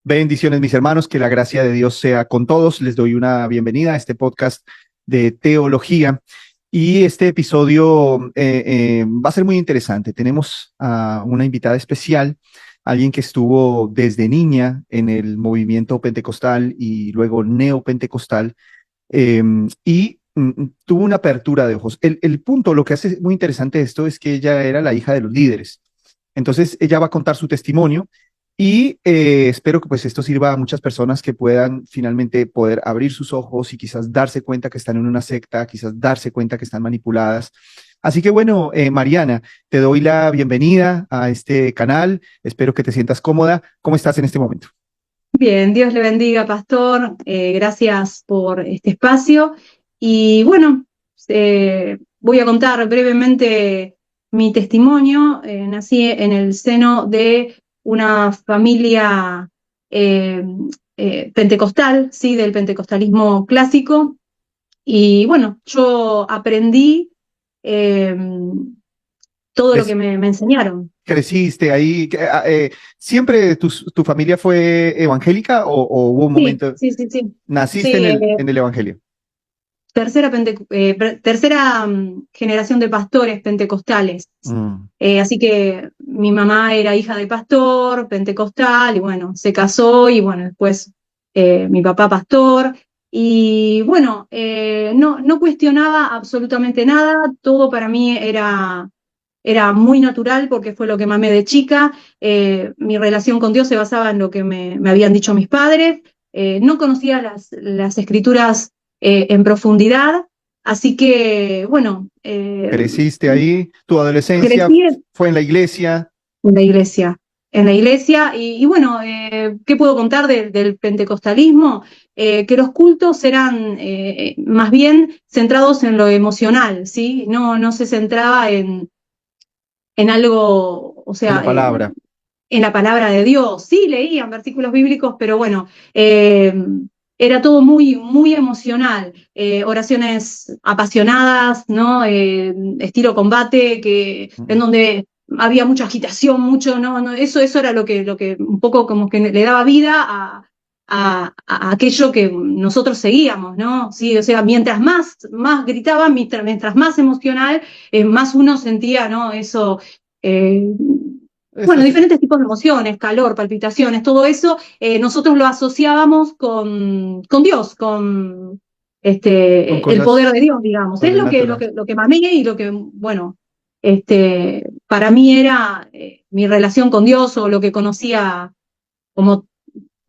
Bendiciones, mis hermanos, que la gracia de Dios sea con todos. Les doy una bienvenida a este podcast de teología y este episodio va a ser muy interesante. Tenemos a una invitada especial, alguien que estuvo desde niña en el movimiento pentecostal y luego neopentecostal eh, y tuvo una apertura de ojos. El punto, lo que hace muy interesante esto es que ella era la hija de los líderes. Entonces, ella va a contar su testimonio y espero que pues esto sirva a muchas personas que puedan finalmente poder abrir sus ojos y quizás darse cuenta que están en una secta, quizás darse cuenta que están manipuladas. Así que bueno, Mariana, te doy la bienvenida a este canal. Espero que te sientas cómoda. ¿Cómo estás en este momento? Bien, Dios le bendiga, pastor. Gracias por este espacio. Y bueno, voy a contar brevemente mi testimonio. Nací en el seno de una familia eh, pentecostal, sí, del pentecostalismo clásico. Y bueno, yo aprendí eh, todo lo que Cre- me enseñaron. ¿Creciste ahí? ¿Siempre tu familia fue evangélica o hubo un Sí, momento, sí, sí, sí. naciste Sí, en el evangelio? tercera generación de pastores pentecostales. Mm. Así que mi mamá era hija de pastor pentecostal y bueno, se casó y bueno, después mi papá pastor. Y bueno, no cuestionaba absolutamente nada, todo para mí era muy natural porque fue lo que mamé de chica. Mi relación con Dios se basaba en lo que me habían dicho mis padres. No conocía las escrituras en profundidad, así que bueno, Creciste ahí, tu adolescencia crecí fue en la iglesia. en la iglesia. En la iglesia, y bueno, ¿qué puedo contar del pentecostalismo? Que los cultos eran más bien centrados en lo emocional, ¿sí? No se centraba en algo, o En la sea, palabra. en la palabra de Dios. Sí, leían versículos bíblicos, pero bueno, eh, era todo muy emocional. Oraciones apasionadas, ¿no? Estilo combate, en Mm. donde había mucha agitación, mucho, ¿no? Eso era lo que un poco como que le daba vida a aquello que nosotros seguíamos, ¿no? Sí, o sea, más gritaban, mientras más emocional, más uno sentía, ¿no? Eso, eh, Eso bueno, es diferentes tipos de emociones, calor, palpitaciones, todo eso, nosotros lo asociábamos con Dios, con con el poder cosas de Dios, digamos. Es sobrenaturales. lo que mamé y lo que, bueno, para mí era mi relación con Dios o lo que conocía como,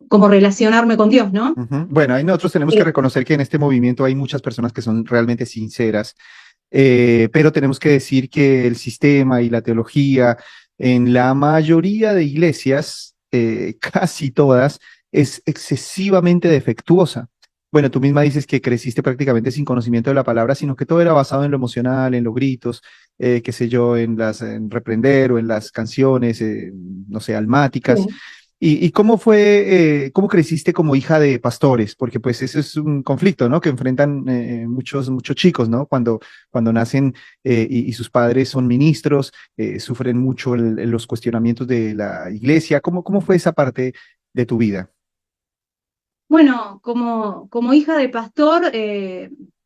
como relacionarme con Dios, ¿no? Ujú. Bueno, ahí nosotros tenemos que Eh, reconocer que en este movimiento hay muchas personas que son realmente sinceras, pero tenemos que decir que el sistema y la teología en la mayoría de iglesias, casi todas, es excesivamente defectuosa. Bueno, tú misma dices que creciste prácticamente sin conocimiento de la palabra, sino que todo era basado en lo emocional, en los gritos, qué sé yo, en reprender o en las canciones, no sé, almáticas. sí. ¿Y cómo fue, cómo creciste como hija de pastores? Porque pues eso es un conflicto, ¿no? Que enfrentan muchos chicos, ¿no? Cuando nacen y sus padres son ministros, sufren mucho los cuestionamientos de la iglesia. ¿Cómo fue esa parte de tu vida? Bueno, como hija de pastor,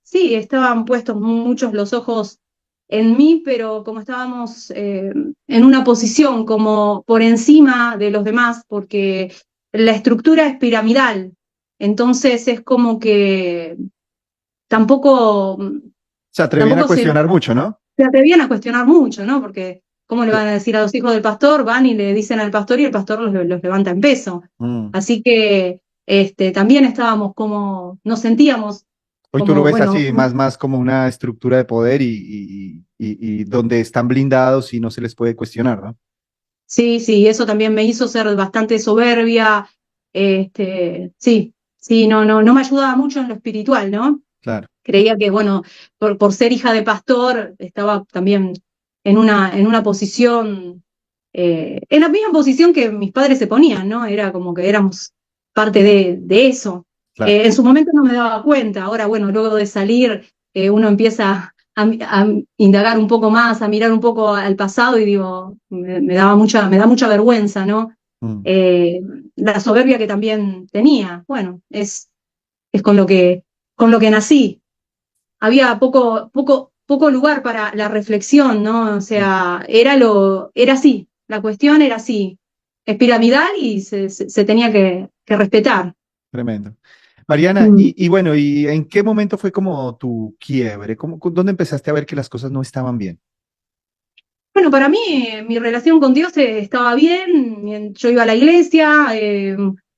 sí, estaban puestos muchos los ojos en mí, pero como estábamos en una posición como por encima de los demás, porque la estructura es piramidal, entonces es como que tampoco, Se atrevían a tampoco cuestionar mucho, ¿no? se atrevían a cuestionar mucho, ¿no? Porque ¿cómo le Cla- van a decir a los hijos del pastor? Van y le dicen al pastor y el pastor los levanta en peso. Mm. Así que también estábamos como, nos sentíamos Hoy tú lo como, ves bueno, así, más como una estructura de poder y donde están blindados y no se les puede cuestionar, ¿no? sí, sí, eso también me hizo ser bastante soberbia. Sí, sí, no me ayudaba mucho en lo espiritual, ¿no? Claro. Creía que, bueno, por ser hija de pastor, estaba también en una posición, en la misma posición que mis padres se ponían, ¿no? Era como que éramos parte de eso. Claro. En su momento no me daba cuenta, ahora, bueno, luego de salir, uno empieza a indagar un poco más, a mirar un poco al pasado y digo, me da mucha vergüenza, ¿no? mm, eh, la soberbia que también tenía. Bueno, es con lo que nací. Había poco lugar para la reflexión, ¿no? O mm, sea, era así, la cuestión era así. Es piramidal y se tenía que respetar. tremendo. Mariana, Mm. y bueno, ¿y en qué momento fue como tu quiebre? ¿Dónde empezaste a ver que las cosas no estaban bien? Bueno, para mí mi relación con Dios estaba bien, yo iba a la iglesia,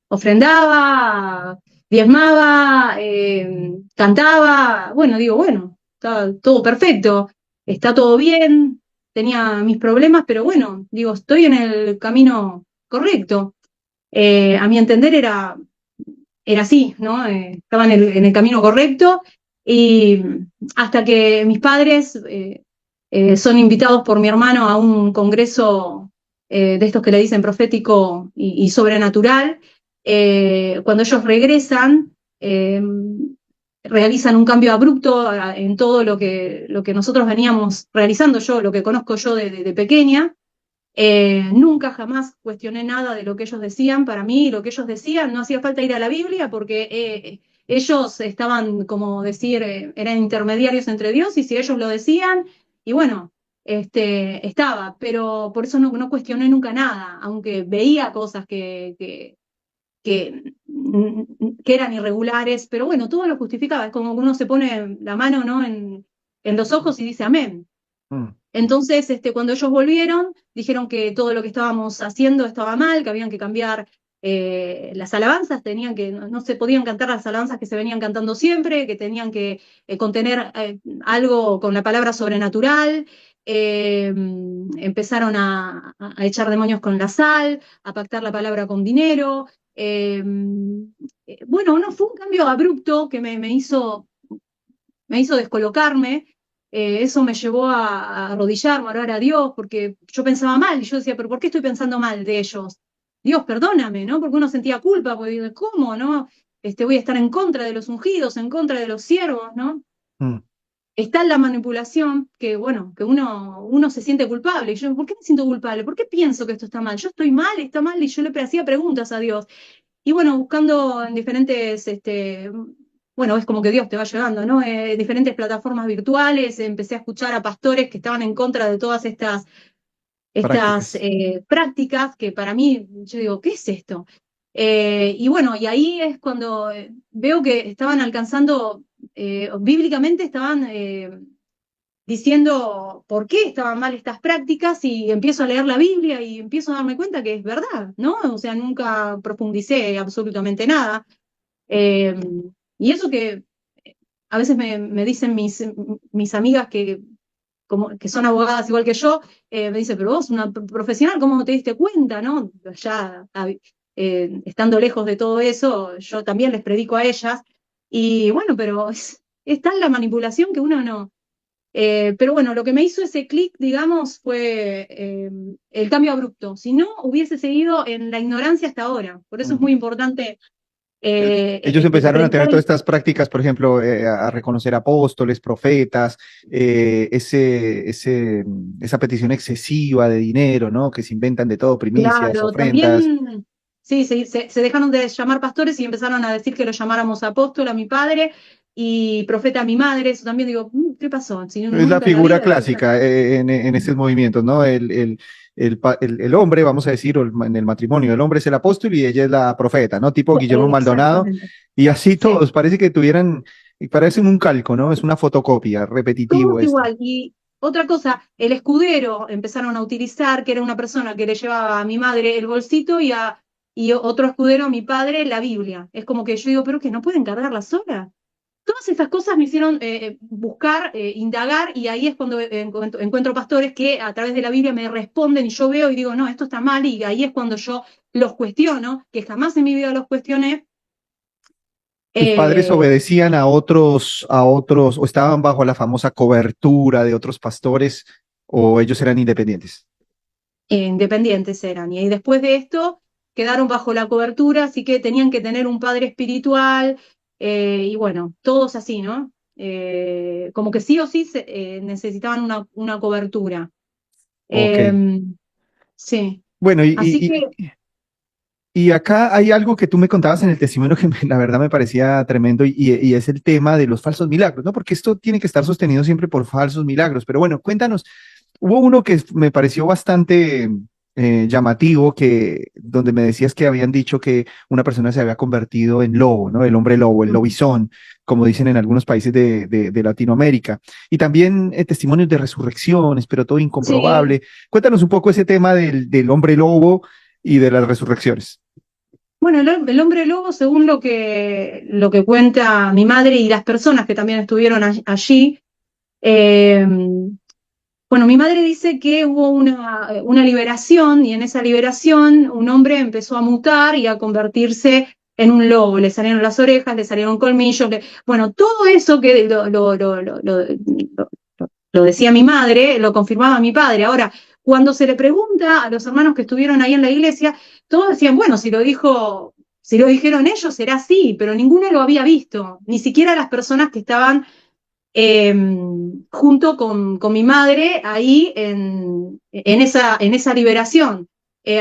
ofrendaba, diezmaba, cantaba, bueno, digo, bueno, está todo perfecto, está todo bien, tenía mis problemas, pero bueno, digo, estoy en el camino correcto. A mi entender era así, ¿no? Estaba en el camino correcto y hasta que mis padres son invitados por mi hermano a un congreso de estos que le dicen profético y sobrenatural, cuando ellos regresan, realizan un cambio abrupto en todo lo que nosotros veníamos realizando, yo, lo que conozco yo de pequeña. Nunca jamás cuestioné nada de lo que ellos decían. Para mí, lo que ellos decían, no hacía falta ir a la Biblia porque ellos estaban, como decir, eran intermediarios entre Dios y si ellos lo decían, y bueno, estaba, pero por eso no cuestioné nunca nada, aunque veía cosas que eran irregulares, pero bueno, todo lo justificaba. Es como que uno se pone la mano, ¿no? en los ojos y dice amén. Mm, Entonces, cuando ellos volvieron, dijeron que todo lo que estábamos haciendo estaba mal, que habían que cambiar las alabanzas, no se podían cantar las alabanzas que se venían cantando siempre, que tenían que contener algo con la palabra sobrenatural. Empezaron a echar demonios con la sal, a pactar la palabra con dinero. Bueno, no fue un cambio abrupto que me hizo descolocarme. Eso me llevó a arrodillarme, a orar a Dios, porque yo pensaba mal y yo decía, pero ¿por qué estoy pensando mal de ellos? Dios, perdóname, ¿no? Porque uno sentía culpa, porque digo, ¿cómo, no? Voy a estar en contra de los ungidos, en contra de los siervos, ¿no? mm. Está en la manipulación que, bueno, que uno se siente culpable. Y yo, ¿por qué me siento culpable? ¿Por qué pienso que esto está mal? Yo estoy mal, está mal, y yo le hacía preguntas a Dios. Y bueno, buscando en diferentes, bueno, es como que Dios te va llevando, ¿no? Diferentes plataformas virtuales, empecé a escuchar a pastores que estaban en contra de todas estas Prácticas. prácticas que para mí, yo digo, ¿qué es esto? Y bueno, y ahí es cuando veo que estaban alcanzando, bíblicamente estaban diciendo por qué estaban mal estas prácticas y empiezo a leer la Biblia y empiezo a darme cuenta que es verdad, ¿no? O sea, nunca profundicé absolutamente nada. Eh, y eso que a veces me dicen mis amigas que son abogadas igual que yo, me dicen, pero vos, una profesional, ¿cómo no te diste cuenta, no? Ya estando lejos de todo eso, yo también les predico a ellas. Y bueno, pero es tal la manipulación que uno no. Pero bueno, lo que me hizo ese clic, digamos, fue el cambio abrupto. Si no, hubiese seguido en la ignorancia hasta ahora. Por eso es Mm. muy importante Ellos empezaron a tener predicar todas el... estas prácticas, por ejemplo, a reconocer apóstoles, profetas, esa petición excesiva de dinero, ¿no? Que se inventan de todo, primicias, Claro, ofrendas. también, sí, se dejaron de llamar pastores y empezaron a decir que lo llamáramos apóstol a mi padre y profeta a mi madre. Eso también digo, ¿qué pasó? Si Es la nunca en la figura vida... clásica en estos movimientos, ¿no? El hombre, vamos a decir, o en el matrimonio, el hombre es el apóstol y ella es la profeta, ¿no? Tipo Guillermo Maldonado, Exactamente. y así Sí. todos, parece que tuvieran, parecen un calco, ¿no? Es una fotocopia, repetitivo Todos esto. igual. Y otra cosa, el escudero empezaron a utilizar, que era una persona que le llevaba a mi madre el bolsito y otro escudero a mi padre la Biblia. Es como que yo digo, pero que no pueden cargarla sola. Todas estas cosas me hicieron buscar, indagar, y ahí es cuando encuentro pastores que a través de la Biblia me responden y yo veo y digo, no, esto está mal, y ahí es cuando yo los cuestiono, que jamás en mi vida los cuestioné. Tus padres eh, obedecían a otros, o estaban bajo la famosa cobertura de otros pastores, o ellos eran independientes. Independientes eran. Y después de esto quedaron bajo la cobertura, así que tenían que tener un padre espiritual, y bueno, todos así, ¿no? Como que sí o sí necesitaban una cobertura. Ok. Eh, sí, Bueno, así que, Y acá hay algo que tú me contabas en el testimonio que la verdad me parecía tremendo y es el tema de los falsos milagros, ¿no? Porque esto tiene que estar sostenido siempre por falsos milagros. Pero bueno, cuéntanos, hubo uno que me pareció bastante llamativo, donde me decías que habían dicho que una persona se había convertido en lobo, ¿no? El hombre lobo, el lobizón, como dicen en algunos países de Latinoamérica. Y también testimonios de resurrecciones, pero todo Sí, incomprobable. Cuéntanos un poco ese tema del hombre lobo y de las resurrecciones. bueno, el hombre lobo, según lo que cuenta mi madre y las personas que también estuvieron allí, eh, bueno, mi madre dice que hubo una liberación y en esa liberación un hombre empezó a mutar y a convertirse en un lobo. Le salieron las orejas, le salieron colmillos, bueno, todo eso que lo decía mi madre, lo confirmaba mi padre. Ahora, cuando se le pregunta a los hermanos que estuvieron ahí en la iglesia, todos decían, bueno, si lo dijeron ellos, será así, pero ninguno lo había visto, ni siquiera las personas que estaban eh, junto con mi madre ahí en esa liberación.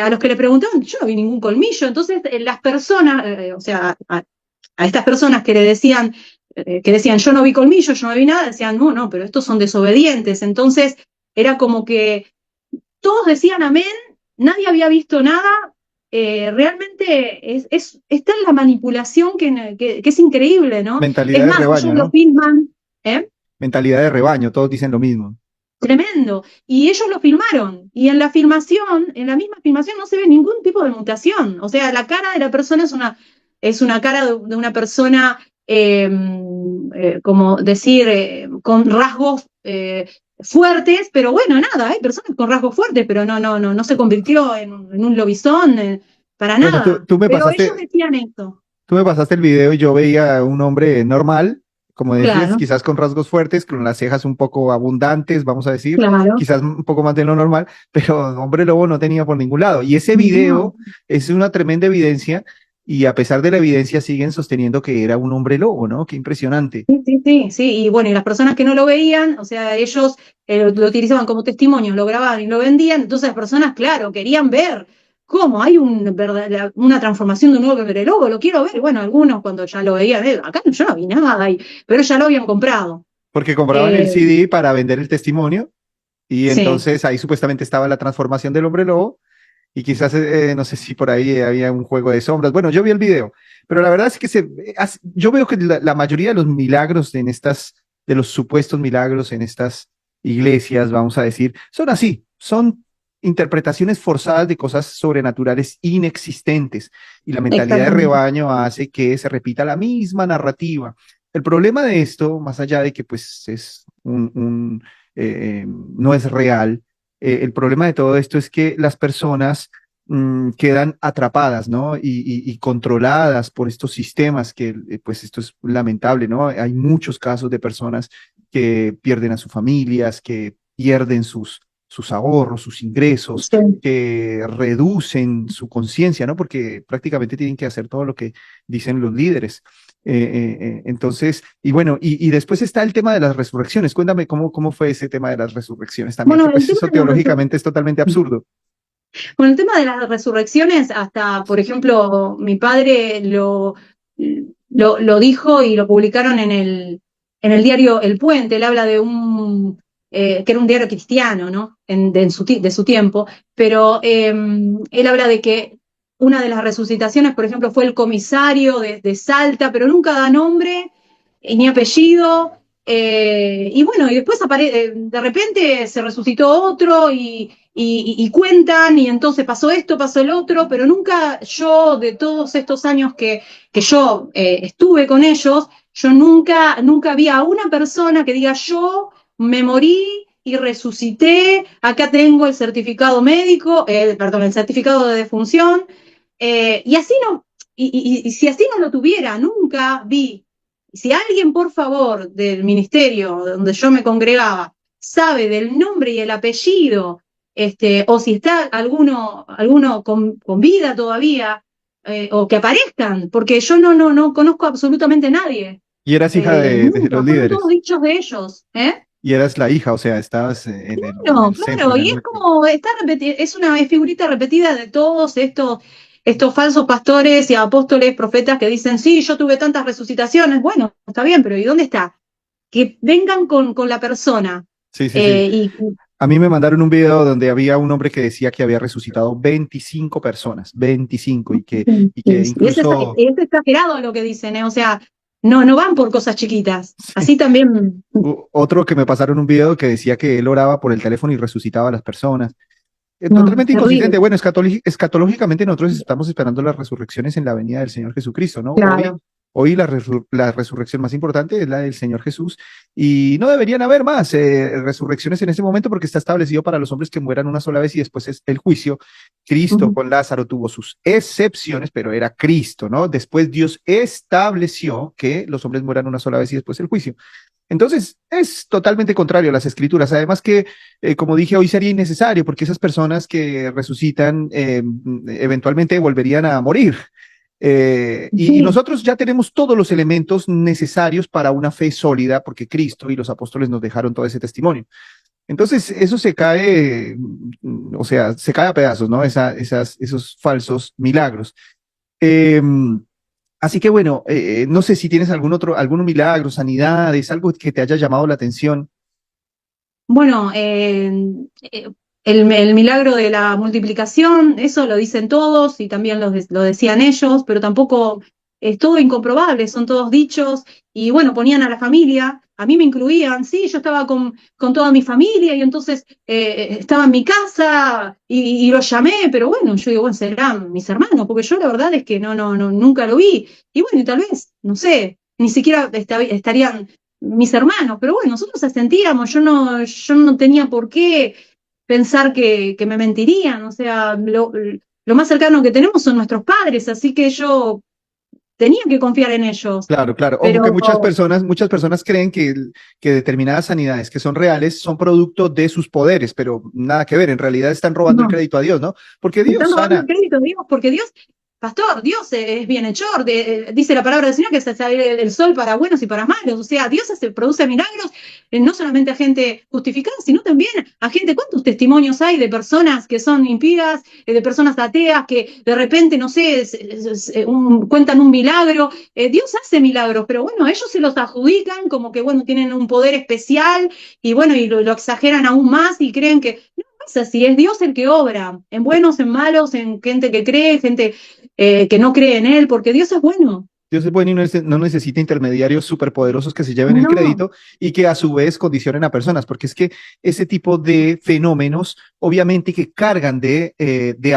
A los que le preguntaban, yo no vi ningún colmillo. Entonces, las personas, o sea, a estas personas que decían, yo no vi colmillo, yo no vi nada, decían, no, no, pero estos son desobedientes. Entonces, era como que todos decían amén, nadie había visto nada. Realmente está en la manipulación que es increíble, ¿no? Es Mentalidad de más, ellos rebaño, lo ¿no? filman, ¿eh? Mentalidad de rebaño, todos dicen lo mismo. Tremendo. Y ellos lo filmaron. Y en la filmación, en la misma filmación, no se ve ningún tipo de mutación. O sea, la cara de la persona es una cara de una persona, como decir, con rasgos fuertes, pero bueno, nada, hay personas con rasgos fuertes, pero no se convirtió en un lobizón, para Bueno, nada. Pero ellos decían esto. tú me pasaste el video y yo veía a un hombre normal, como decías, Claro, quizás con rasgos fuertes, con las cejas un poco abundantes, vamos a decir, claro. quizás un poco más de lo normal, pero hombre lobo no tenía por ningún lado. Y ese No. video es una tremenda evidencia y a pesar de la evidencia siguen sosteniendo que era un hombre lobo, ¿no? Qué impresionante. Sí, sí, sí, sí, y bueno, y las personas que no lo veían, o sea, ellos lo utilizaban como testimonio, lo grababan y lo vendían, entonces las personas, claro, querían ver cómo hay una transformación de un nuevo hombre lobo, lo quiero ver, y bueno, algunos cuando ya lo veían, acá yo no vi nada, pero ya lo habían comprado. Porque compraban el Eh, CD para vender el testimonio y sí, entonces ahí supuestamente estaba la transformación del hombre lobo y quizás, no sé si por ahí había un juego de sombras. Bueno, yo vi el video, pero la verdad es que yo veo que la mayoría de los milagros de los supuestos milagros en estas iglesias, vamos a decir, son así, son interpretaciones forzadas de cosas sobrenaturales inexistentes y la mentalidad de exactamente. rebaño hace que se repita la misma narrativa. El problema de esto, más allá de que pues es no es real, el problema de todo esto es que las personas quedan atrapadas, ¿no? Y controladas por estos sistemas que, pues esto es lamentable, ¿no? Hay muchos casos de personas que pierden a sus familias, que pierden sus ahorros, sus ingresos, Sí. que reducen su conciencia, ¿no? Porque prácticamente tienen que hacer todo lo que dicen los líderes. Entonces, y bueno, y después está el tema de las resurrecciones. Cuéntame cómo fue ese tema de las resurrecciones también, que Bueno, el pues tema eso de la teológicamente es totalmente absurdo. Bueno, el tema de las resurrecciones, hasta, por ejemplo, mi padre lo dijo y lo publicaron en el diario El Puente. Él habla de que era un diario cristiano, ¿no? De su tiempo, pero él habla de que una de las resucitaciones, por ejemplo, fue el comisario de Salta, pero nunca da nombre ni apellido. Y bueno, y después de repente se resucitó otro y cuentan, y entonces pasó esto, pasó el otro, pero nunca yo, de todos estos años que yo estuve con ellos, yo nunca vi a una persona que diga yo me morí y resucité, acá tengo el certificado médico, perdón, el certificado de defunción, y así no, y si así no lo tuviera, nunca vi. Si alguien, por favor, del ministerio donde yo me congregaba, sabe del nombre y el apellido, o si está alguno con vida todavía, o que aparezcan, porque yo no conozco absolutamente a nadie. Y eras hija de Nunca, los fueron todos líderes, dichos de ellos, ¿eh? y eras la hija, o sea, estabas en No, el centro, claro, en el y es núcleo. como, es figurita repetida de todos estos. estos falsos pastores y apóstoles, profetas que dicen, sí, yo tuve tantas resucitaciones. Bueno, está bien, pero ¿y dónde está? Que vengan con la persona. Sí, sí, sí. Y A mí me mandaron un video donde había un hombre que decía que había resucitado 25 personas, 25, y que y incluso es exagerado lo que dicen, ¿eh? O sea, no van por cosas chiquitas. Así también. otro que me pasaron un video que decía que él oraba por el teléfono y resucitaba a las personas. No, Totalmente inconsistente. terrible. Bueno, escatológicamente nosotros estamos esperando las resurrecciones en la venida del Señor Jesucristo, ¿no? Claro. Hoy la resurrección más importante es la del Señor Jesús y no deberían haber más resurrecciones en ese momento porque está establecido para los hombres que mueran una sola vez y después es el juicio. Cristo Ujú. con Lázaro tuvo sus excepciones, pero era Cristo, ¿no? Después Dios estableció que los hombres mueran una sola vez y después el juicio. Entonces, es totalmente contrario a las escrituras. Además que, como dije, hoy sería innecesario porque esas personas que resucitan eventualmente volverían a morir. Y Sí, nosotros ya tenemos todos los elementos necesarios para una fe sólida porque Cristo y los apóstoles nos dejaron todo ese testimonio. Entonces, eso se cae, o sea, se cae a pedazos, ¿no? Esos falsos milagros. Eh, Así que bueno, no sé si tienes algún milagro, sanidades, algo que te haya llamado la atención. bueno, eh, el milagro de la multiplicación, eso lo dicen todos y también lo decían ellos, pero tampoco es todo incomprobable, son todos dichos y bueno, ponían a la familia, a mí me incluían, sí, yo estaba con toda mi familia y entonces estaba en mi casa y lo llamé, pero bueno, yo digo, bueno, serán mis hermanos, porque yo la verdad es que no, nunca lo vi y bueno, y tal vez, no sé, ni siquiera estarían mis hermanos, pero bueno, nosotros sentíamos, yo no tenía por qué pensar que me mentirían, o sea, lo más cercano que tenemos son nuestros padres, así que yo tenía que confiar en ellos, Claro, claro. Ojo que pero muchas personas creen que determinadas sanidades que son reales son producto de sus poderes, pero nada que ver. En realidad están robando el no. crédito a Dios, ¿no? Porque Dios Están robando el sana. crédito, Dios, porque Dios, pastor, Dios es bienhechor, dice la palabra del Señor que se sale el sol para buenos y para malos, o sea, Dios produce milagros, no solamente a gente justificada, sino también a gente, ¿cuántos testimonios hay de personas que son impías, de personas ateas, que de repente, no sé, cuentan un milagro? Dios hace milagros, pero bueno, ellos se los adjudican como que, bueno, tienen un poder especial y bueno, y lo exageran aún más y creen que es así, es Dios el que obra, en buenos, en malos, en gente que cree, gente que no cree en Él, porque Dios es bueno. Dios es bueno y no necesita intermediarios superpoderosos que se lleven el No, crédito y que a su vez condicionen a personas, porque es que ese tipo de fenómenos, obviamente, que cargan de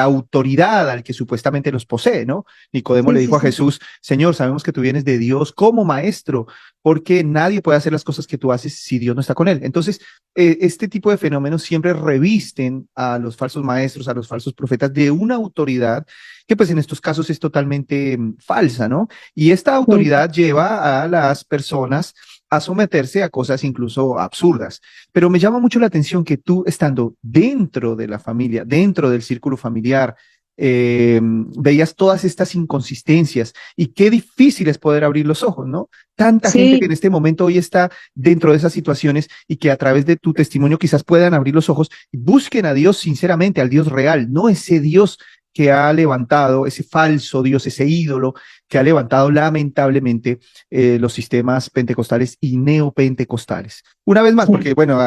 autoridad al que supuestamente los posee, ¿no? Nicodemo sí, le sí, dijo a sí. Jesús, Señor, sabemos que tú vienes de Dios como maestro, porque nadie puede hacer las cosas que tú haces si Dios no está con él. Entonces, este tipo de fenómenos siempre revisten a los falsos maestros, a los falsos profetas de una autoridad que pues en estos casos es totalmente falsa, ¿no? Y esta Sí. autoridad lleva a las personas a someterse a cosas incluso absurdas. Pero me llama mucho la atención que tú, estando dentro de la familia, dentro del círculo familiar, veías todas estas inconsistencias y qué difícil es poder abrir los ojos, ¿no? Tanta gente que Sí, en este momento hoy está dentro de esas situaciones y que a través de tu testimonio quizás puedan abrir los ojos y busquen a Dios sinceramente, al Dios real, no ese Dios que ha levantado, ese falso Dios, ese ídolo que ha levantado lamentablemente los sistemas pentecostales y neopentecostales. Una vez más, sí. porque bueno,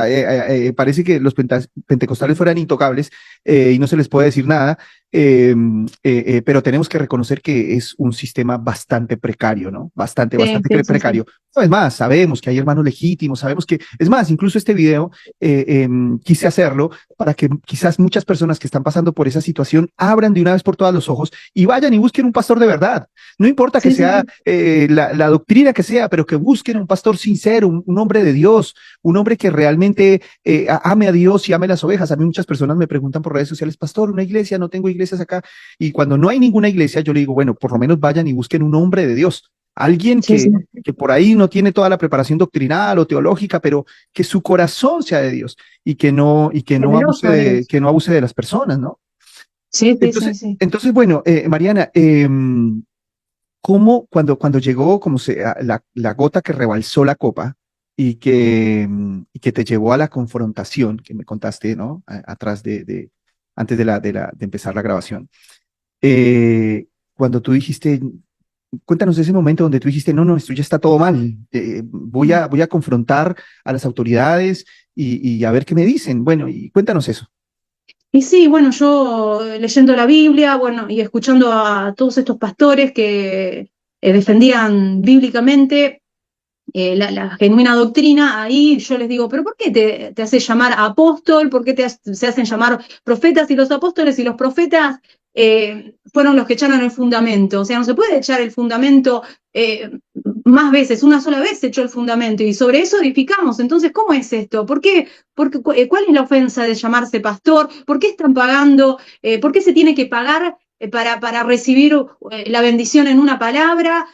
parece que los pentecostales fueran intocables y no se les puede decir nada, pero tenemos que reconocer que es un sistema bastante precario, ¿no? Bastante, Sí, bastante sí, sí, sí. precario. Es más, sabemos que hay hermanos legítimos, sabemos que, es más, incluso este video quise hacerlo para que quizás muchas personas que están pasando por esa situación abran de una vez por todas los ojos y vayan y busquen un pastor de verdad. No importa que Sí, sí, sea sí. la doctrina que sea, pero que busquen un pastor sincero, un hombre de Dios, un hombre que realmente ame a Dios y ame las ovejas. A mí muchas personas me preguntan por redes sociales, pastor, una iglesia, no tengo iglesias acá. Y cuando no hay ninguna iglesia, yo le digo, bueno, por lo menos vayan y busquen un hombre de Dios. Alguien Sí, sí. que por ahí no tiene toda la preparación doctrinal o teológica, pero que su corazón sea de Dios y Temeroso de Dios. que no abuse de las personas, ¿no? Sí, sí, sí, Entonces, sí. entonces bueno, Mariana, ¿cómo cuando llegó como la gota que rebalsó la copa y que te llevó a la confrontación que me contaste, ¿no? Atrás antes de empezar la grabación. cuando tú dijiste, cuéntanos ese momento donde tú dijiste, no, no, esto ya está todo mal, voy a confrontar a las autoridades y a ver qué me dicen. Bueno, y cuéntanos eso. Y sí, bueno, yo leyendo la Biblia, bueno, y escuchando a todos estos pastores que defendían bíblicamente la genuina doctrina, ahí yo les digo, pero ¿por qué te haces llamar apóstol? ¿Por qué se hacen llamar profetas? Y los apóstoles y los profetas fueron los que echaron el fundamento. O sea, no se puede echar el fundamento eh, más veces, una sola vez se echó el fundamento y sobre eso edificamos. Entonces, ¿cómo es esto? ¿Cuál es la ofensa de llamarse pastor? ¿Por qué están pagando? ¿Por qué se tiene que pagar para recibir la bendición en una palabra?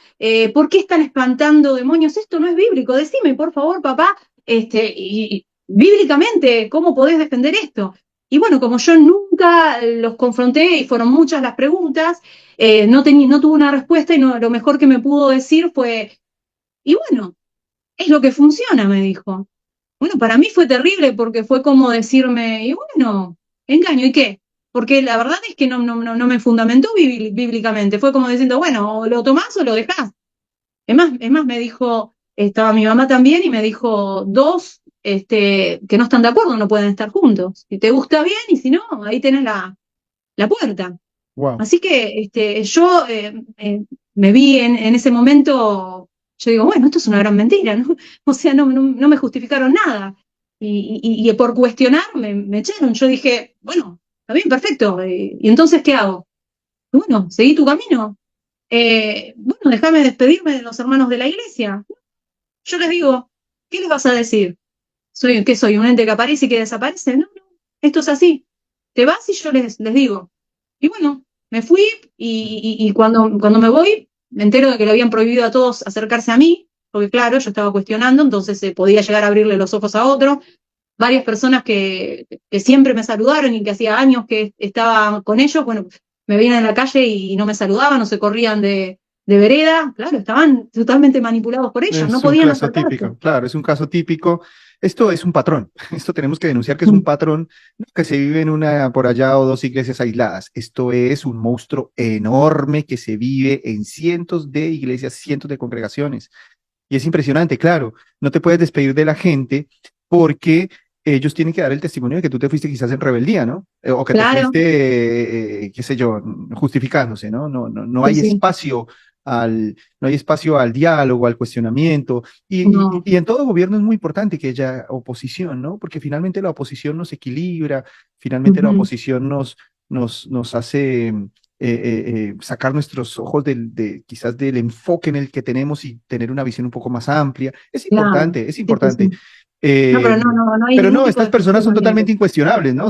¿Por qué están espantando demonios? Esto no es bíblico. Decime, por favor, papá, bíblicamente, ¿cómo podés defender esto? Y bueno, como yo nunca los confronté y fueron muchas las preguntas, no tuve una respuesta y lo mejor que me pudo decir fue, y bueno, es lo que funciona, me dijo. Bueno, para mí fue terrible porque fue como decirme, y bueno, engaño, ¿y qué? Porque la verdad es que no me fundamentó bíblicamente. Fue como diciendo, bueno, o lo tomás o lo dejás. Es más, me dijo, estaba mi mamá también y me dijo, dos que no están de acuerdo no pueden estar juntos. Si te gusta bien y si no, ahí tenés la puerta. Wow. Así que yo me vi en ese momento, yo digo, bueno, esto es una gran mentira, ¿no? O sea, no me justificaron nada. Y por cuestionar me echaron. Yo dije, bueno, está bien, perfecto. ¿Y entonces qué hago? Y bueno, seguí tu camino. Bueno, déjame despedirme de los hermanos de la iglesia. Yo les digo, ¿qué les vas a decir? ¿Qué soy? ¿Un ente que aparece y que desaparece? No, no, esto es así. Te vas y yo les digo. Y bueno, me fui y cuando me voy, me entero de que le habían prohibido a todos acercarse a mí, porque claro, yo estaba cuestionando, entonces podía llegar a abrirle los ojos a otro. Varias personas que siempre me saludaron y que hacía años que estaba con ellos, bueno, me veían en la calle y no me saludaban o se corrían de vereda. Claro, estaban totalmente manipulados por ellos, no Es un podían caso acercarse. típico, claro, es un caso típico. Esto es un patrón. Esto tenemos que denunciar que es un patrón, no que se vive en una por allá o dos iglesias aisladas. Esto es un monstruo enorme que se vive en cientos de iglesias, cientos de congregaciones. Y es impresionante, claro, no te puedes despedir de la gente porque ellos tienen que dar el testimonio de que tú te fuiste quizás en rebeldía, ¿no? O que te Claro, fuiste, qué sé yo, justificándose, ¿no? No sí, hay sí, espacio no hay espacio al diálogo, al cuestionamiento. no, Y en todo gobierno es muy importante que haya oposición, ¿no? Porque finalmente la oposición nos equilibra, finalmente la ujú, oposición nos hace sacar nuestros ojos quizás del enfoque en el que tenemos y tener una visión un poco más amplia. Es claro, importante, es sí, sí, importante. sí. No, Eh, pero no hay pero ningún no, tipo estas de personas son cuestionamiento. totalmente incuestionables, ¿no?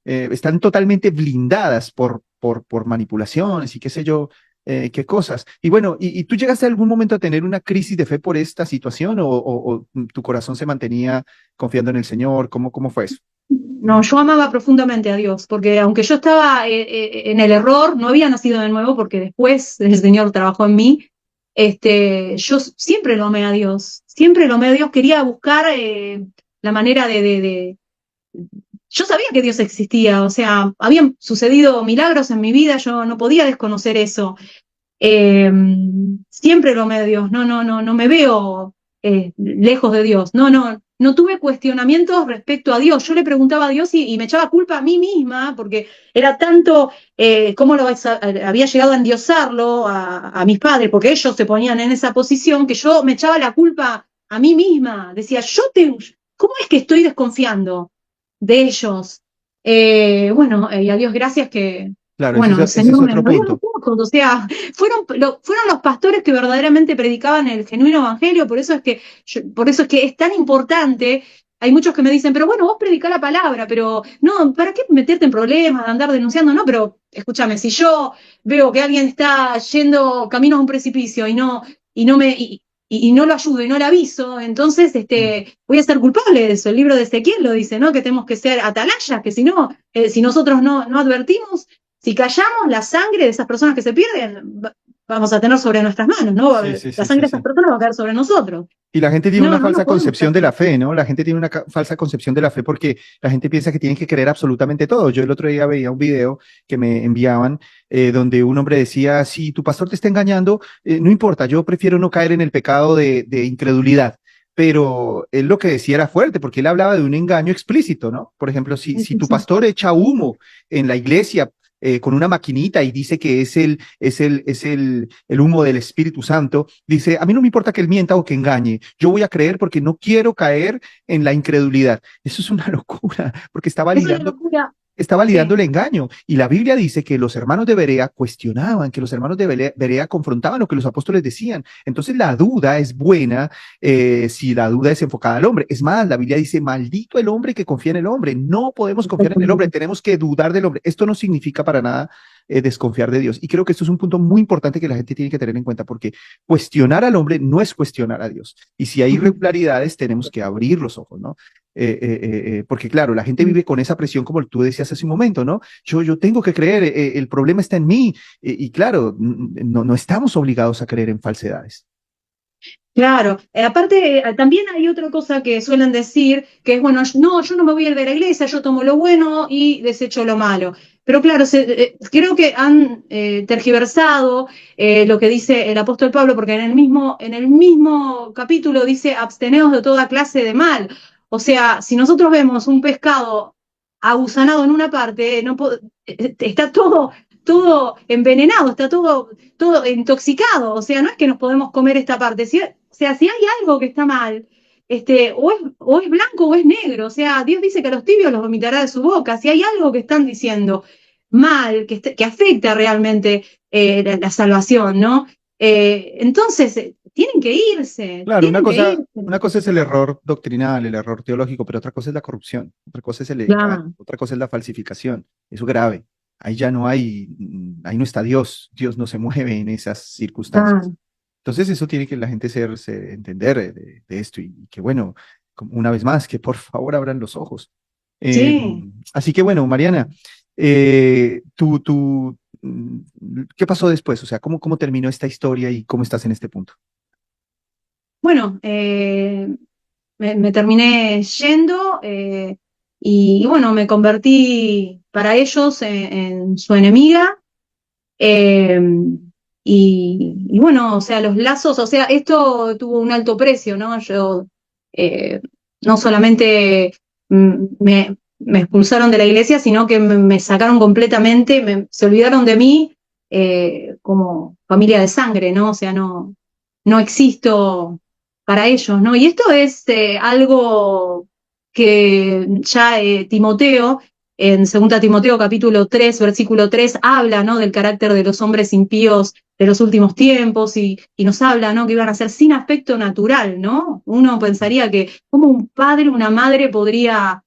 Están totalmente blindadas por manipulaciones y qué sé yo, qué cosas. Y bueno, ¿y tú llegaste a algún momento a tener una crisis de fe por esta situación o tu corazón se mantenía confiando en el Señor? ¿Cómo fue eso? No, yo amaba profundamente a Dios, porque aunque yo estaba en el error, no había nacido de nuevo, porque después el Señor trabajó en mí, yo siempre lo amé a Dios, siempre lo amé a Dios, quería buscar la manera Yo sabía que Dios existía, o sea, habían sucedido milagros en mi vida, yo no podía desconocer eso. Eh, Siempre lo amé a Dios, no me veo lejos de Dios, no tuve cuestionamientos respecto a Dios. Yo le preguntaba a Dios y me echaba culpa a mí misma, porque era tanto cómo había llegado a endiosarlo a mis padres, porque ellos se ponían en esa posición, que yo me echaba la culpa a mí misma. Decía, ¿cómo es que estoy desconfiando de ellos? Y a Dios gracias que, Claro, bueno, el ese es Señor me otro abrió los punto. ojos, o sea, fueron los pastores que verdaderamente predicaban el genuino evangelio, por eso es que es tan importante. Hay muchos que me dicen, pero bueno, vos predicá la palabra, pero no, ¿para qué meterte en problemas, andar denunciando? No, pero escúchame, si yo veo que alguien está yendo camino a un precipicio y no me, y no lo ayudo y no le aviso, entonces Mm. voy a ser culpable de eso. El libro de Ezequiel lo dice, ¿no? Que tenemos que ser atalayas, que si no, si nosotros no advertimos, si callamos la sangre de esas personas que se pierden, vamos a tener sobre nuestras manos, ¿no? Sí, sí, La sí, sangre sí, de estas sí. personas va a caer sobre nosotros. Y la gente tiene No, una no, no falsa podemos concepción de hacer. la fe, ¿no? La gente tiene una falsa concepción de la fe porque la gente piensa que tienen que creer absolutamente todo. Yo el otro día veía un video que me enviaban donde un hombre decía, si tu pastor te está engañando, no importa, yo prefiero no caer en el pecado de incredulidad. Pero él lo que decía era fuerte porque él hablaba de un engaño explícito, ¿no? Por ejemplo, Sí, si sí, tu sí. pastor echa humo en la iglesia con una maquinita y dice que es el humo del Espíritu Santo, dice, a mí no me importa que él mienta o que engañe, yo voy a creer porque no quiero caer en la incredulidad. Eso es una locura, porque Es una locura. está validando Sí. el engaño. Y la Biblia dice que los hermanos de Berea cuestionaban, que los hermanos de Berea confrontaban lo que los apóstoles decían. Entonces la duda es buena si la duda es enfocada al hombre. Es más, la Biblia dice, maldito el hombre que confía en el hombre. No podemos confiar en el hombre, tenemos que dudar del hombre. Esto no significa para nada desconfiar de Dios. Y creo que esto es un punto muy importante que la gente tiene que tener en cuenta, porque cuestionar al hombre no es cuestionar a Dios. Y si hay irregularidades, tenemos que abrir los ojos, ¿no? Porque claro, la gente vive con esa presión como tú decías hace un momento, ¿no? Yo tengo que creer, el problema está en mí, y claro, no estamos obligados a creer en falsedades. Claro, aparte también hay otra cosa que suelen decir, que es, bueno, no, yo no me voy a ir de la iglesia, yo tomo lo bueno y desecho lo malo. Pero claro, creo que han tergiversado lo que dice el apóstol Pablo, porque en el mismo capítulo dice, absteneos de toda clase de mal. O sea, si nosotros vemos un pescado agusanado en una parte, está todo envenenado, está todo intoxicado, o sea, no es que nos podemos comer esta parte, o sea, si hay algo que está mal, o es blanco o es negro, o sea, Dios dice que a los tibios los vomitará de su boca, si hay algo que están diciendo mal, que afecta realmente la salvación, ¿no? Entonces, Claro, tienen que irse. una cosa es el error doctrinal, el error teológico, pero otra cosa es la corrupción, otra cosa es el engaño, Claro, otra cosa es la falsificación. Eso es grave. Ahí ya no hay, ahí no está Dios. Dios no se mueve en esas circunstancias. claro. Entonces eso tiene que la gente entender de esto y que bueno, una vez más, que por favor abran los ojos. Eh, Sí. Así que bueno, Mariana, ¿qué pasó después? O sea, ¿cómo terminó esta historia y cómo estás en este punto? Bueno, me terminé yendo y bueno, me convertí para ellos en su enemiga. eh, y bueno, o sea, los lazos, o sea, esto tuvo un alto precio, ¿no? Yo eh, no solamente me expulsaron de la iglesia, sino que me sacaron completamente, se olvidaron de mí como familia de sangre, ¿no? O sea, no existo para ellos, ¿no? Y esto es algo que ya Timoteo, en 2 Timoteo capítulo 3 versículo 3 habla, ¿no? Del carácter de los hombres impíos de los últimos tiempos y nos habla, ¿no? Que iban a ser sin aspecto natural, ¿no? Uno pensaría que como un padre, una madre podría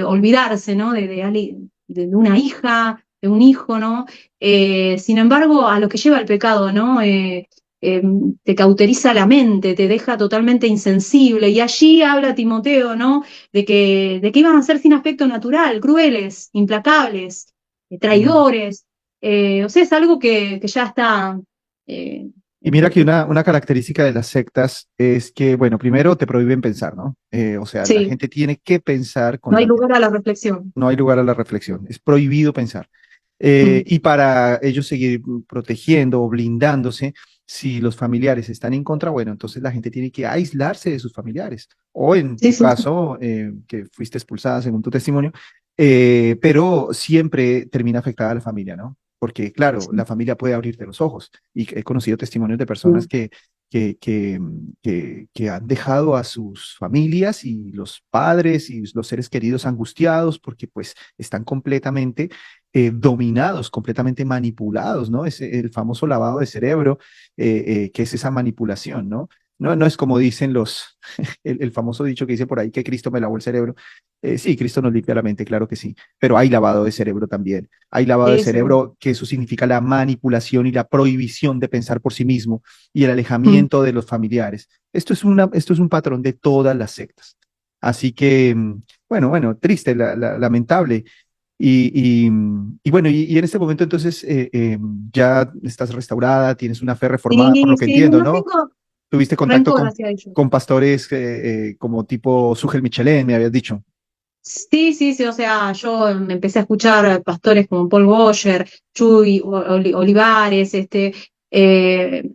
olvidarse, ¿no? De una hija, de un hijo, ¿no? Sin embargo, a lo que lleva el pecado, ¿no? Eh, Te cauteriza la mente, te deja totalmente insensible. Y allí habla Timoteo, ¿no? De que iban a ser sin aspecto natural, crueles, implacables, Mm. traidores. O sea, es algo que ya está. eh, Y mira que este, una característica de las sectas es que, bueno, primero te prohíben pensar, ¿no? O sea, la sí, gente tiene que pensar con no hay la mente. lugar a la reflexión. No hay lugar a la reflexión. Es prohibido pensar. Mm, Y para ellos seguir protegiendo o blindándose, si los familiares están en contra, bueno, entonces la gente tiene que aislarse de sus familiares. O en sí, tu sí, sí. caso, que fuiste expulsada según tu testimonio, pero siempre termina afectada a la familia, ¿no? Porque, claro, la Sí, familia puede abrirte los ojos. Y he conocido testimonios de personas sí. que han dejado a sus familias y los padres y los seres queridos angustiados porque pues están completamente dominados, completamente manipulados, ¿no? Es el famoso lavado de cerebro, que es esa manipulación, ¿no? No es como dicen el famoso dicho que dice por ahí que Cristo me lavó el cerebro. Sí, Cristo nos limpia la mente, claro que sí, pero hay lavado de cerebro también. Hay lavado de Eso. cerebro, que eso significa la manipulación y la prohibición de pensar por sí mismo y el Mm. alejamiento de los familiares. Esto es un patrón de todas las sectas. Así que, bueno, triste, lamentable. Y bueno, y en este momento entonces ya estás restaurada, tienes una fe reformada, por lo Y que sí, entiendo, no ¿no? tengo Tuviste contacto rencor hacia ellos. con pastores como tipo Sugel Michelén, me habías dicho. Sí, sí, sí, o sea, yo empecé a escuchar pastores como Paul Boyer, Chuy Olivares, eh,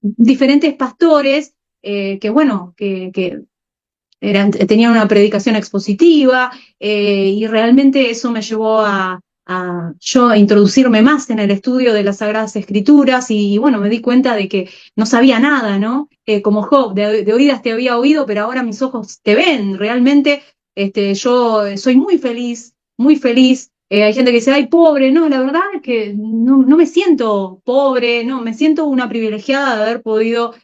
diferentes pastores que, bueno, que tenían una predicación expositiva y realmente eso me llevó a yo a introducirme más en el estudio de las Sagradas Escrituras y, bueno, me di cuenta de que no sabía nada, ¿no? Como Job, de oídas te había oído, pero ahora mis ojos te ven. Realmente yo soy muy feliz, muy feliz. Hay gente que dice, ay, pobre, no, la verdad es que no me siento pobre, no, me siento una privilegiada de haber podido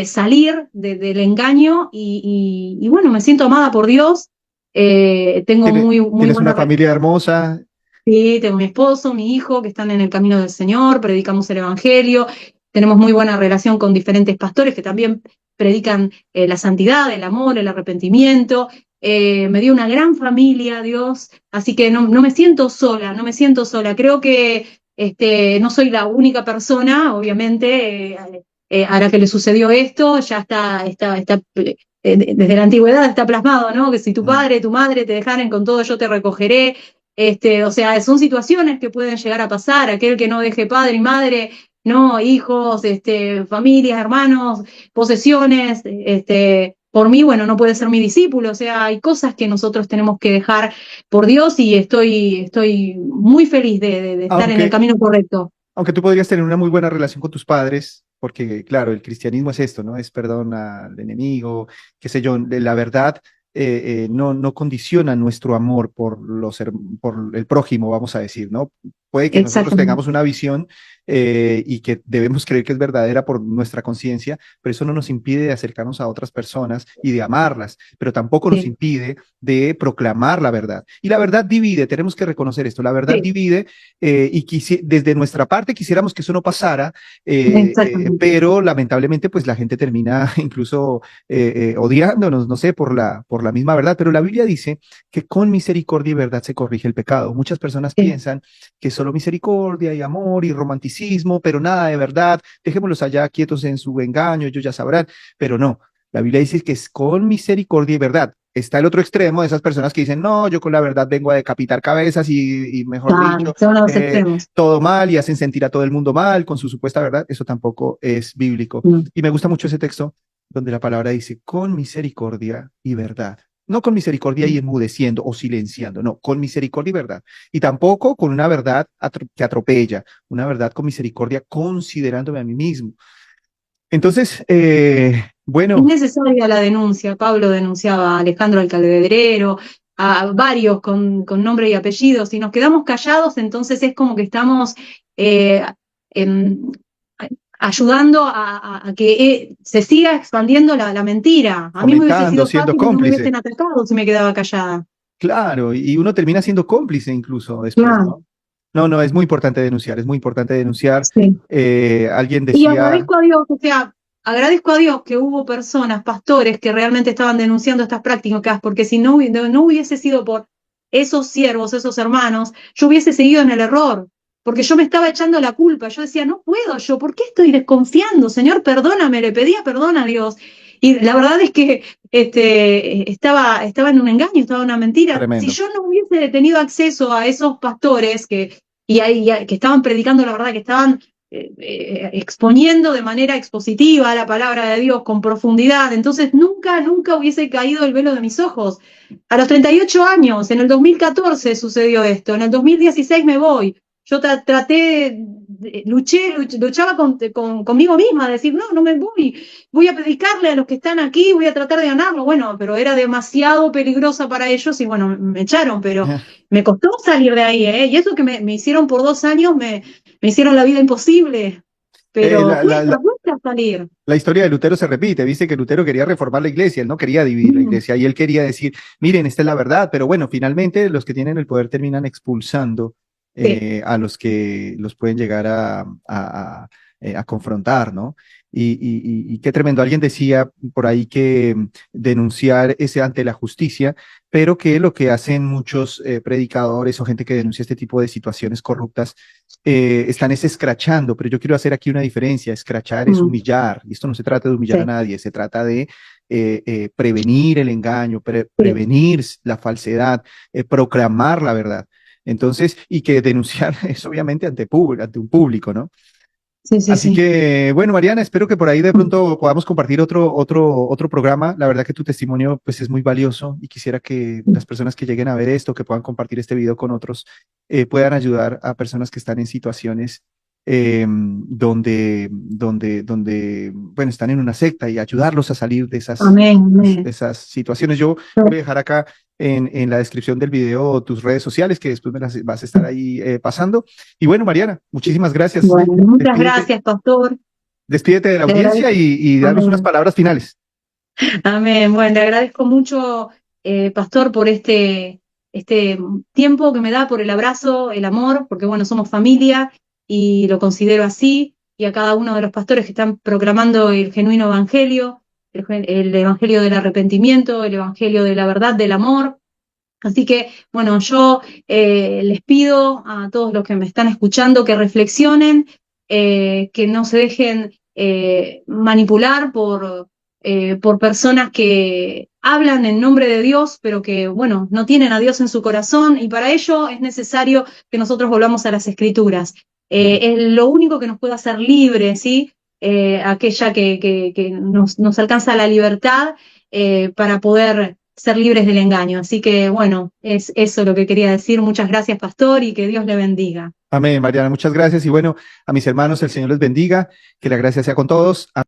salir del engaño y, bueno, me siento amada por Dios. Tengo muy Tienes una buena familia hermosa. sí, tengo mi esposo, mi hijo, que están en el camino del Señor, predicamos el Evangelio, tenemos muy buena relación con diferentes pastores que también predican la santidad, el amor, el arrepentimiento. Me dio una gran familia, Dios, así que no me siento sola, no me siento sola. Creo que no soy la única persona, obviamente, a la que le sucedió esto, ya desde la antigüedad está plasmado, ¿no? Que si tu Mm. padre, tu madre te dejaren con todo, yo te recogeré. O sea, son situaciones que pueden llegar a pasar. Aquel que no deje padre y madre, no, hijos, familias, hermanos, posesiones, por mí, bueno, no puede ser mi discípulo. O sea, hay cosas que nosotros tenemos que dejar por Dios y estoy muy feliz de estar en el Aunque, camino correcto. aunque tú podrías tener una muy buena relación con tus padres, porque claro, el cristianismo es esto, ¿no? Es perdón al enemigo, qué sé yo, de la verdad no condiciona nuestro amor por el prójimo, vamos a decir, ¿no? Puede que nosotros Exactamente. tengamos una visión y que debemos creer que es verdadera por nuestra conciencia, pero eso no nos impide de acercarnos a otras personas y de amarlas, pero tampoco nos Sí, impide de proclamar la verdad. Y la verdad divide, tenemos que reconocer esto, la verdad sí, divide y desde nuestra parte quisiéramos que eso no pasara, exactamente. pero lamentablemente pues la gente termina incluso odiándonos, no sé, por la misma verdad, pero la Biblia dice que con misericordia y verdad se corrige el pecado. Muchas personas Sí. piensan que solo misericordia y amor y romanticismo, pero nada de verdad, dejémoslos allá quietos en su engaño, ellos ya sabrán, pero no. La Biblia dice que es con misericordia y verdad. Está el otro extremo de esas personas que dicen, no, yo con la verdad vengo a decapitar cabezas y mejor Claro, dicho, son los extremos. todo mal y hacen sentir a todo el mundo mal con su supuesta verdad. Eso tampoco es bíblico. Mm. Y me gusta mucho ese texto donde la palabra dice, con misericordia y verdad. No con misericordia y enmudeciendo o silenciando, no, con misericordia y verdad. Y tampoco con una verdad que atropella, una verdad con misericordia considerándome a mí mismo. Entonces, Es bueno, necesaria la denuncia. Pablo denunciaba a Alejandro el Calderero, a varios con nombre y apellido. Si nos quedamos callados, entonces es como que estamos eh, em, ayudando a que se siga expandiendo la mentira. A mí me hubiese fomentando, sido siendo fácil que no me cómplice. hubiesen atacado si me quedaba callada. Claro, y uno termina siendo cómplice incluso después, Claro, ¿no? No, no, es muy importante denunciar, es muy importante denunciar. sí. Alguien Y decía, agradezco a Dios, o sea, agradezco a Dios que hubo personas, pastores, que realmente estaban denunciando estas prácticas, porque si no hubiese sido por esos siervos, esos hermanos, yo hubiese seguido en el error, porque yo me estaba echando la culpa. Yo decía, no puedo yo, ¿por qué estoy desconfiando? Señor, perdóname, le pedía perdón a Dios. Y la verdad es que estaba en un engaño, estaba en una mentira. Si tremendo. yo no hubiese tenido acceso a esos pastores que estaban predicando la verdad, que estaban exponiendo de manera expositiva la palabra de Dios con profundidad, entonces nunca hubiese caído el velo de mis ojos. A los 38 años, en el 2014 sucedió esto, en el 2016 me voy. Yo traté, luchaba conmigo misma, decir, no me voy a predicarle a los que están aquí, voy a tratar de ganarlo. Bueno, pero era demasiado peligrosa para ellos y bueno, me echaron, pero me costó salir de ahí, ¿eh? Y eso que me hicieron por 2 años, me hicieron la vida imposible, Eh, pero la, la, la, cuesta salir. la historia de Lutero se repite, viste que Lutero quería reformar la iglesia, él no quería dividir la Mm, iglesia y él quería decir, miren, esta es la verdad, pero bueno, finalmente los que tienen el poder terminan expulsando sí, a los que los pueden llegar a confrontar, ¿no? Y qué tremendo. Alguien decía por ahí que denunciar es ante la justicia, pero que lo que hacen muchos predicadores o gente que denuncia este tipo de situaciones corruptas están es escrachando, pero yo quiero hacer aquí una diferencia. Escrachar es Mm, humillar, y esto no se trata de humillar a sí, nadie, se trata de prevenir el engaño, sí, prevenir la falsedad, proclamar la verdad. Entonces, y que denunciar es obviamente ante un público, ¿no? sí, sí, Así sí. que, bueno, Mariana, espero que por ahí de Mm, pronto podamos compartir otro programa. La verdad que tu testimonio pues es muy valioso y quisiera que mm. las personas que lleguen a ver esto, que puedan compartir este video con otros, puedan ayudar a personas que están en situaciones bueno, están en una secta y ayudarlos a salir de Amén, amén. esas situaciones. Yo voy a dejar acá en la descripción del video tus redes sociales, que después me las vas a estar ahí pasando. Y bueno, Mariana, muchísimas gracias. Bueno, muchas Despídete, gracias, pastor. despídete de la Le audiencia agradezco. y danos unas Amén. palabras finales. Amén. Bueno, le agradezco mucho, pastor, por este tiempo que me da, por el abrazo, el amor, porque bueno, somos familia y lo considero así, y a cada uno de los pastores que están proclamando el genuino evangelio, el evangelio del arrepentimiento, el evangelio de la verdad, del amor. Así que, bueno, yo les pido a todos los que me están escuchando que reflexionen, que no se dejen manipular por personas que hablan en nombre de Dios, pero que, bueno, no tienen a Dios en su corazón, y para ello es necesario que nosotros volvamos a las Escrituras. Es lo único que nos puede hacer libres, ¿sí? Aquella que nos alcanza la libertad para poder ser libres del engaño. Así que bueno, es eso lo que quería decir. Muchas gracias, pastor, y que Dios le bendiga. Amén, Mariana, muchas gracias. Y bueno, a mis hermanos, el Señor les bendiga, que la gracia sea con todos.